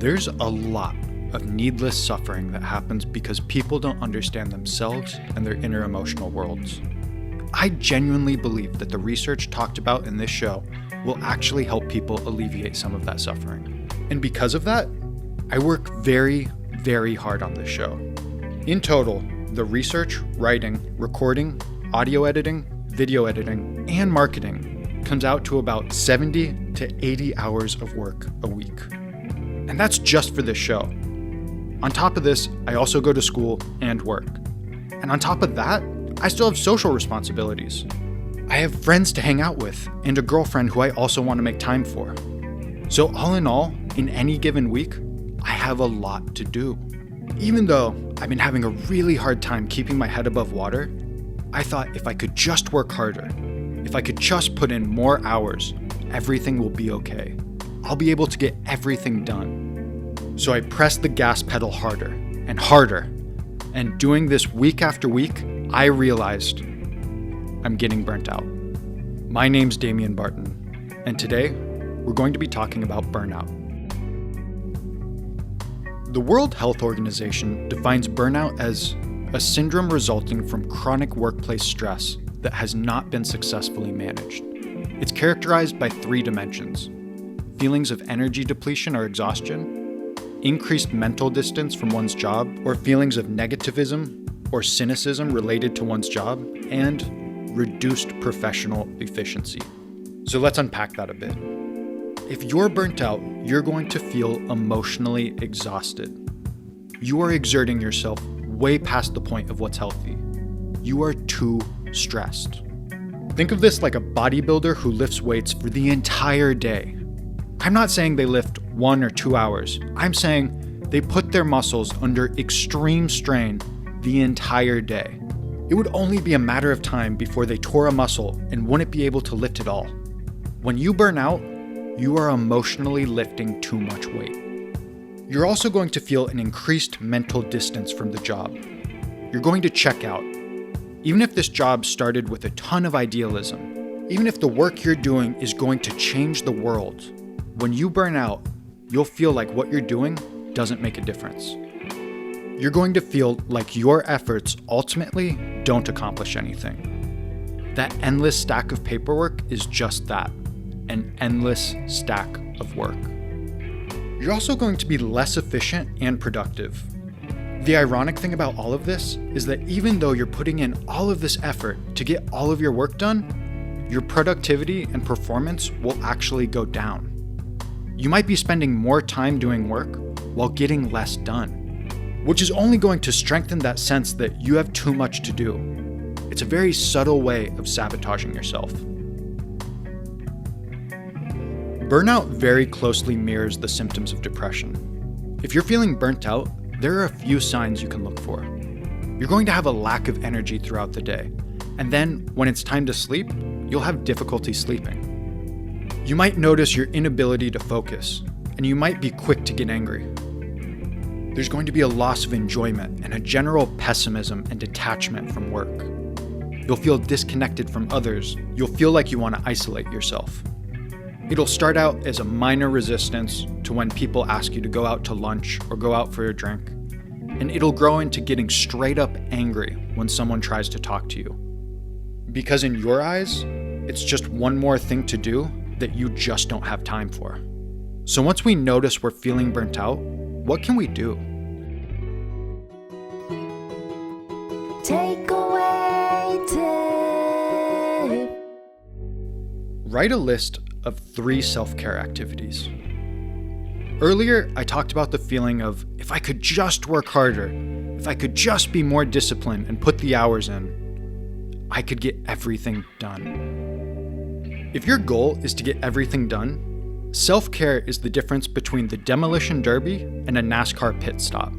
There's a lot of needless suffering that happens because people don't understand themselves and their inner emotional worlds. I genuinely believe that the research talked about in this show will actually help people alleviate some of that suffering. And because of that, I work very, very hard on this show. In total, the research, writing, recording, audio editing, video editing, and marketing comes out to about 70 to 80 hours of work a week. And that's just for this show. On top of this, I also go to school and work. And on top of that, I still have social responsibilities. I have friends to hang out with and a girlfriend who I also want to make time for. So all in all, in any given week, I have a lot to do. Even though I've been having a really hard time keeping my head above water, I thought if I could just work harder, if I could just put in more hours, everything will be okay. I'll be able to get everything done. So I pressed the gas pedal harder and harder. And doing this week after week, I realized I'm getting burnt out. My name's Damian Barton, and today we're going to be talking about burnout. The World Health Organization defines burnout as a syndrome resulting from chronic workplace stress that has not been successfully managed. It's characterized by 3 dimensions: feelings of energy depletion or exhaustion, increased mental distance from one's job, or feelings of negativism or cynicism related to one's job, and reduced professional efficiency. So let's unpack that a bit. If you're burnt out, you're going to feel emotionally exhausted. You are exerting yourself way past the point of what's healthy. You are too stressed. Think of this like a bodybuilder who lifts weights for the entire day. I'm not saying they lift 1 or 2 hours. I'm saying they put their muscles under extreme strain the entire day. It would only be a matter of time before they tore a muscle and wouldn't be able to lift it all. When you burn out, you are emotionally lifting too much weight. You're also going to feel an increased mental distance from the job. You're going to check out. Even if this job started with a ton of idealism, even if the work you're doing is going to change the world, when you burn out, you'll feel like what you're doing doesn't make a difference. You're going to feel like your efforts ultimately don't accomplish anything. That endless stack of paperwork is just that, an endless stack of work. You're also going to be less efficient and productive. The ironic thing about all of this is that even though you're putting in all of this effort to get all of your work done, your productivity and performance will actually go down. You might be spending more time doing work while getting less done, which is only going to strengthen that sense that you have too much to do. It's a very subtle way of sabotaging yourself. Burnout very closely mirrors the symptoms of depression. If you're feeling burnt out, there are a few signs you can look for. You're going to have a lack of energy throughout the day, and then when it's time to sleep, you'll have difficulty sleeping. You might notice your inability to focus, and you might be quick to get angry. There's going to be a loss of enjoyment and a general pessimism and detachment from work. You'll feel disconnected from others. You'll feel like you want to isolate yourself. It'll start out as a minor resistance to when people ask you to go out to lunch or go out for a drink, and it'll grow into getting straight up angry when someone tries to talk to you. Because in your eyes, it's just one more thing to do that you just don't have time for. So once we notice we're feeling burnt out, what can we do? Takeaway tip. Write a list of 3 self-care activities. Earlier, I talked about the feeling of if I could just work harder, if I could just be more disciplined and put the hours in, I could get everything done. If your goal is to get everything done, self-care is the difference between the demolition derby and a NASCAR pit stop.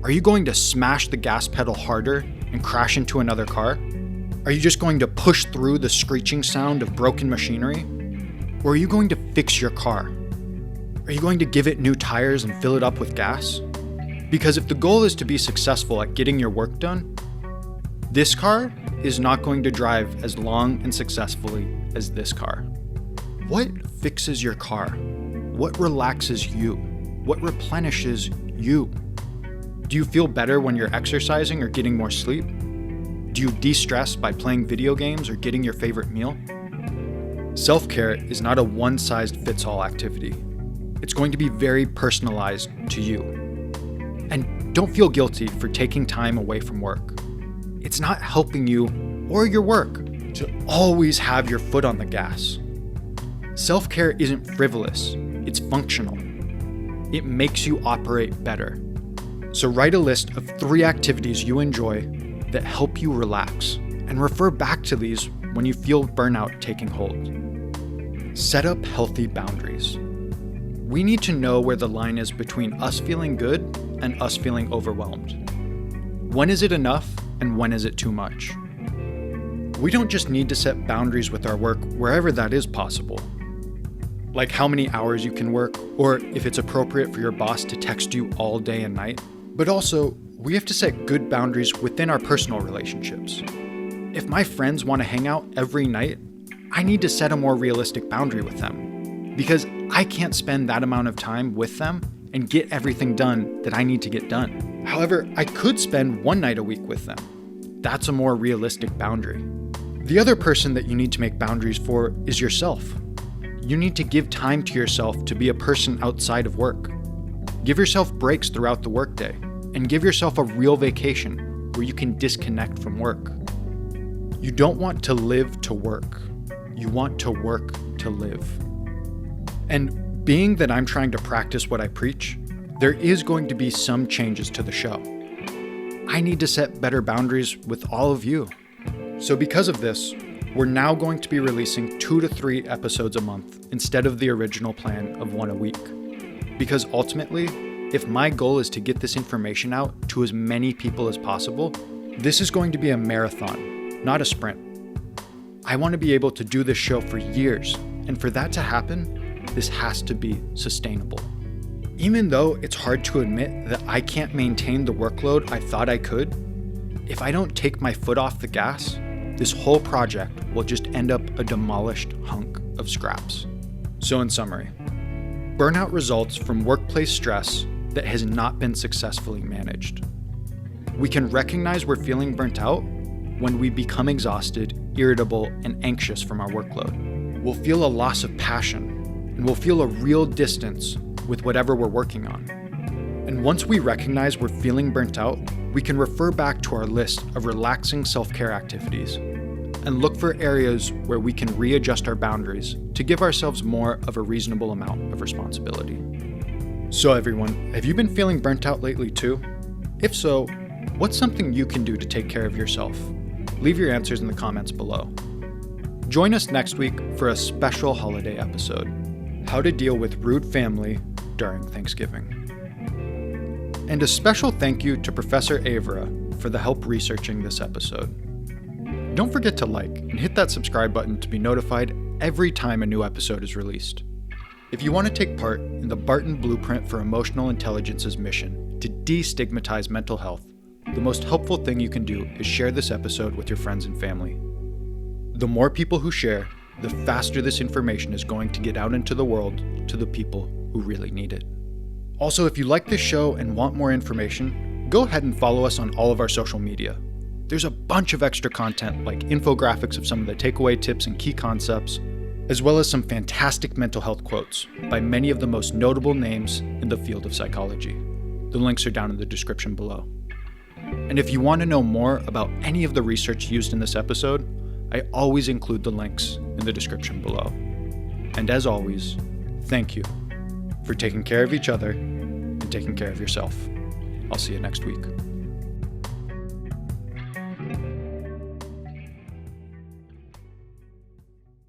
Are you going to smash the gas pedal harder and crash into another car? Are you just going to push through the screeching sound of broken machinery? Or are you going to fix your car? Are you going to give it new tires and fill it up with gas? Because if the goal is to be successful at getting your work done, this car is not going to drive as long and successfully as this car. What fixes your car? What relaxes you? What replenishes you? Do you feel better when you're exercising or getting more sleep? Do you de-stress by playing video games or getting your favorite meal? Self-care is not a one-size-fits-all activity. It's going to be very personalized to you. And don't feel guilty for taking time away from work. It's not helping you or your work to always have your foot on the gas. Self-care isn't frivolous, it's functional. It makes you operate better. So write a list of 3 activities you enjoy that help you relax, and refer back to these when you feel burnout taking hold. Set up healthy boundaries. We need to know where the line is between us feeling good and us feeling overwhelmed. When is it enough and when is it too much? We don't just need to set boundaries with our work wherever that is possible, like how many hours you can work, or if it's appropriate for your boss to text you all day and night, but also we have to set good boundaries within our personal relationships. If my friends want to hang out every night, I need to set a more realistic boundary with them, because I can't spend that amount of time with them and get everything done that I need to get done. However, I could spend one night a week with them. That's a more realistic boundary. The other person that you need to make boundaries for is yourself. You need to give time to yourself to be a person outside of work. Give yourself breaks throughout the workday, and give yourself a real vacation where you can disconnect from work. You don't want to live to work. You want to work to live. And being that I'm trying to practice what I preach, there is going to be some changes to the show. I need to set better boundaries with all of you. So because of this, we're now going to be releasing 2 to 3 episodes a month instead of the original plan of 1 a week. Because ultimately, if my goal is to get this information out to as many people as possible, this is going to be a marathon, not a sprint. I want to be able to do this show for years, and for that to happen, this has to be sustainable. Even though it's hard to admit that I can't maintain the workload I thought I could, if I don't take my foot off the gas, this whole project will just end up a demolished hunk of scraps. So in summary, burnout results from workplace stress that has not been successfully managed. We can recognize we're feeling burnt out when we become exhausted, irritable, and anxious from our workload. We'll feel a loss of passion, and we'll feel a real distance with whatever we're working on. And once we recognize we're feeling burnt out, we can refer back to our list of relaxing self-care activities and look for areas where we can readjust our boundaries to give ourselves more of a reasonable amount of responsibility. So everyone, have you been feeling burnt out lately too? If so, what's something you can do to take care of yourself? Leave your answers in the comments below. Join us next week for a special holiday episode, How to Deal with Rude Family During Thanksgiving. And a special thank you to Professor Avera for the help researching this episode. Don't forget to like and hit that subscribe button to be notified every time a new episode is released. If you want to take part in the Barton Blueprint for Emotional Intelligence's mission to destigmatize mental health, the most helpful thing you can do is share this episode with your friends and family. The more people who share, the faster this information is going to get out into the world to the people who really need it. Also, if you like this show and want more information, go ahead and follow us on all of our social media. There's a bunch of extra content like infographics of some of the takeaway tips and key concepts, as well as some fantastic mental health quotes by many of the most notable names in the field of psychology. The links are down in the description below. And if you want to know more about any of the research used in this episode, I always include the links in the description below. And as always, thank you for taking care of each other and taking care of yourself. I'll see you next week.